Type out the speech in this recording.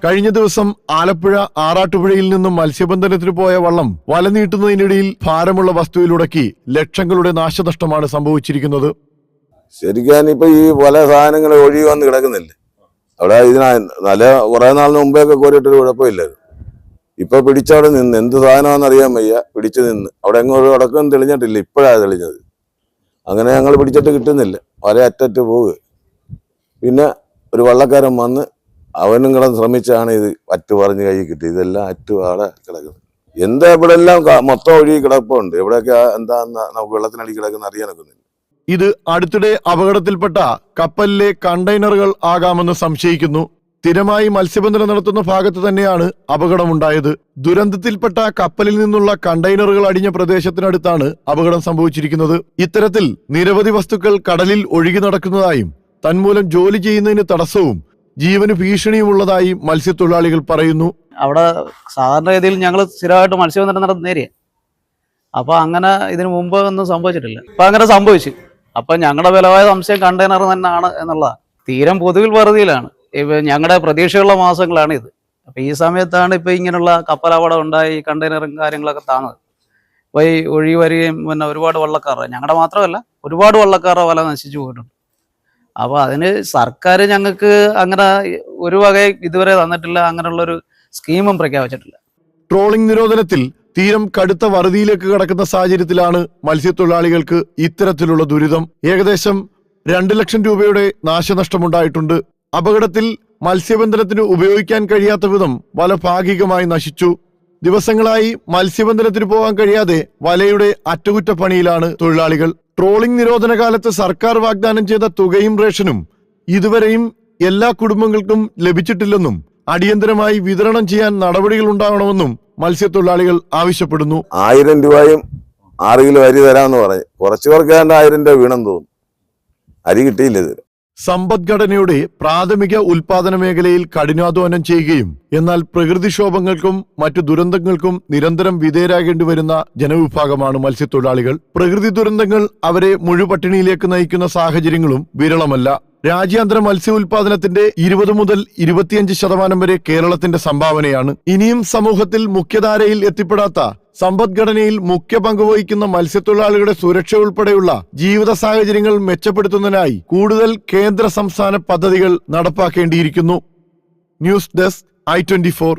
കഴിഞ്ഞ ദിവസം ആലപ്പുഴ ആറാട്ടുപുഴയിൽ നിന്നും മത്സ്യബന്ധനത്തിന് പോയ വള്ളം വല നീട്ടുന്നതിനിടയിൽ ഭാരമുള്ള വസ്തുവിലുടക്കി ലക്ഷങ്ങളുടെ നാശനഷ്ടമാണ് സംഭവിച്ചിരിക്കുന്നത്. ശരിക്കും ഇപ്പൊ ഈ പല സാധനങ്ങൾ ഒഴുകി വന്ന് കിടക്കുന്നില്ലേ അവിടെ. നല്ല കുറെ നാളിന് മുമ്പേയൊക്കെ കോരിയിട്ടൊരു കുഴപ്പമില്ലായിരുന്നു. ഇപ്പൊ പിടിച്ചവിടെ നിന്ന് എന്ത് സാധനമാണെന്ന് അറിയാൻ വയ്യ. പിടിച്ചു നിന്ന് അവിടെ എങ്ങോട്ട് ഉടക്കം തെളിഞ്ഞിട്ടില്ല. ഇപ്പോഴാണ് തെളിഞ്ഞത്. അങ്ങനെ ഞങ്ങൾ പിടിച്ചിട്ട് കിട്ടുന്നില്ല. വല അറ്ററ്റ് പോവുക. പിന്നെ ഒരു വള്ളക്കാരൻ വന്ന് അവനും കിടന്ന് ശ്രമിച്ചാണ് ഇത് അറ്റു പറഞ്ഞ് കൈ കിട്ടി. ഇതെല്ലാം അറ്റു ആടെ കിടക്കുന്നത്. എന്താ ഇവിടെ എല്ലാം മൊത്തം ഒഴുകി കിടപ്പുണ്ട്. എവിടെയൊക്കെ എന്താന്ന് നമുക്ക് വെള്ളത്തിനടി കിടക്കുന്ന അറിയാനൊക്കുന്നില്ല. ഇത് അടുത്തിടെ അപകടത്തിൽപ്പെട്ട കപ്പലിലെ കണ്ടെയ്നറുകൾ ആകാമെന്ന് സംശയിക്കുന്നു. സ്ഥിരമായി മത്സ്യബന്ധനം നടത്തുന്ന ഭാഗത്ത് തന്നെയാണ് അപകടമുണ്ടായത്. ദുരന്തത്തിൽപ്പെട്ട കപ്പലിൽ നിന്നുള്ള കണ്ടെയ്നറുകൾ അടിഞ്ഞ പ്രദേശത്തിനടുത്താണ് അപകടം സംഭവിച്ചിരിക്കുന്നത്. ഇത്തരത്തിൽ നിരവധി വസ്തുക്കൾ കടലിൽ ഒഴുകി നടക്കുന്നതായും തന്മൂലം ജോലി ചെയ്യുന്നതിന് തടസ്സവും ജീവന് ഭീഷണിയുമുള്ളതായി മത്സ്യത്തൊഴിലാളികൾ പറയുന്നു. അവിടെ സാധാരണ രീതിയിൽ ഞങ്ങൾ സ്ഥിരമായിട്ട് മത്സ്യബന്ധനം നടത്തുന്ന ഏരിയ. അപ്പൊ അങ്ങനെ ഇതിനു മുമ്പ് ഒന്നും സംഭവിച്ചിട്ടില്ല. അപ്പൊ അങ്ങനെ സംഭവിച്ചു. അപ്പൊ ഞങ്ങളുടെ ബലമായ സംശയം കണ്ടെയ്നർ തന്നെയാണ് എന്നുള്ളതാണ്. തീരം പൊതുവിൽ വെറുതിയിലാണ്. ഇപ്പൊ ഞങ്ങളുടെ പ്രതീക്ഷയുള്ള മാസങ്ങളാണ് ഇത്. അപ്പൊ ഈ സമയത്താണ് ഇപ്പൊ ഇങ്ങനെയുള്ള കപ്പലപകടം ഉണ്ടായി കണ്ടെയ്നറും കാര്യങ്ങളൊക്കെ താങ്ങുന്നത്. അപ്പൊ ഈ ഒഴുകി വരികയും പിന്നെ ഒരുപാട് വള്ളക്കാർ, ഞങ്ങളുടെ മാത്രമല്ല ഒരുപാട് വള്ളക്കാരുടെ വല നശിച്ചു പോയിട്ടുണ്ട്. അപ്പൊ അതിന് സർക്കാർ ഞങ്ങൾക്ക് അങ്ങനെ ഒരു വക ഇതുവരെ തന്നിട്ടില്ല. അങ്ങനെയുള്ളൊരു സ്കീമും പ്രഖ്യാപിച്ചിട്ടില്ല. ട്രോളിംഗ് നിരോധനത്തിൽ തീരം കടുത്ത വറുതിയിലേക്ക് കടക്കുന്ന സാഹചര്യത്തിലാണ് മത്സ്യത്തൊഴിലാളികൾക്ക് ഇത്തരത്തിലുള്ള ദുരിതം. ഏകദേശം 2 ലക്ഷം രൂപയുടെ നാശനഷ്ടമുണ്ടായിട്ടുണ്ട്. അപകടത്തിൽ മത്സ്യബന്ധനത്തിന് ഉപയോഗിക്കാൻ കഴിയാത്ത വിധം വല ഭാഗികമായി നശിച്ചു. ദിവസങ്ങളായി മത്സ്യബന്ധനത്തിന് പോകാൻ കഴിയാതെ വലയുടെ അറ്റകുറ്റപ്പണിയിലാണ് തൊഴിലാളികൾ. ട്രോളിംഗ് നിരോധന കാലത്ത് സർക്കാർ വാഗ്ദാനം ചെയ്ത തുകയും റേഷനും ഇതുവരെയും എല്ലാ കുടുംബങ്ങൾക്കും ലഭിച്ചിട്ടില്ലെന്നും അടിയന്തരമായി വിതരണം ചെയ്യാൻ നടപടികൾ ഉണ്ടാവണമെന്നും മത്സ്യത്തൊഴിലാളികൾ ആവശ്യപ്പെടുന്നു. 1000 രൂപയും 6 കിലോ അരി തരാമെന്ന് പറഞ്ഞു. കുറച്ചു പേർക്ക് 1000 രൂപ വീണെന്ന് തോന്നുന്നു. അരി കിട്ടിയില്ല. ഇത് സമ്പദ്ഘടനയുടെ പ്രാഥമിക ഉൽപാദന മേഖലയിൽ കഠിനാധ്വാനം ചെയ്യുകയും എന്നാൽ പ്രകൃതിക്ഷോഭങ്ങൾക്കും മറ്റു ദുരന്തങ്ങൾക്കും നിരന്തരം വിധേയരാകേണ്ടി വരുന്ന ജനവിഭാഗമാണ് മത്സ്യത്തൊഴിലാളികൾ. പ്രകൃതി ദുരന്തങ്ങൾ അവരെ മുഴുപട്ടിണിയിലേക്ക് നയിക്കുന്ന സാഹചര്യങ്ങളും വിരളമല്ല. രാജ്യാന്തര മത്സ്യ ഉൽപാദനത്തിന്റെ 20 മുതൽ 25% വരെ കേരളത്തിന്റെ സംഭാവനയാണ്. ഇനിയും സമൂഹത്തിൽ മുഖ്യധാരയിൽ എത്തിപ്പെടാത്ത സമ്പദ്ഘടനയിൽ മുഖ്യ പങ്കുവഹിക്കുന്ന മത്സ്യത്തൊഴിലാളികളുടെ സുരക്ഷ ഉൾപ്പെടെയുള്ള ജീവിത സാഹചര്യങ്ങൾ മെച്ചപ്പെടുത്തുന്നതിനായി കൂടുതൽ കേന്ദ്ര സംസ്ഥാന പദ്ധതികൾ നടപ്പാക്കേണ്ടിയിരിക്കുന്നു. News desk I24.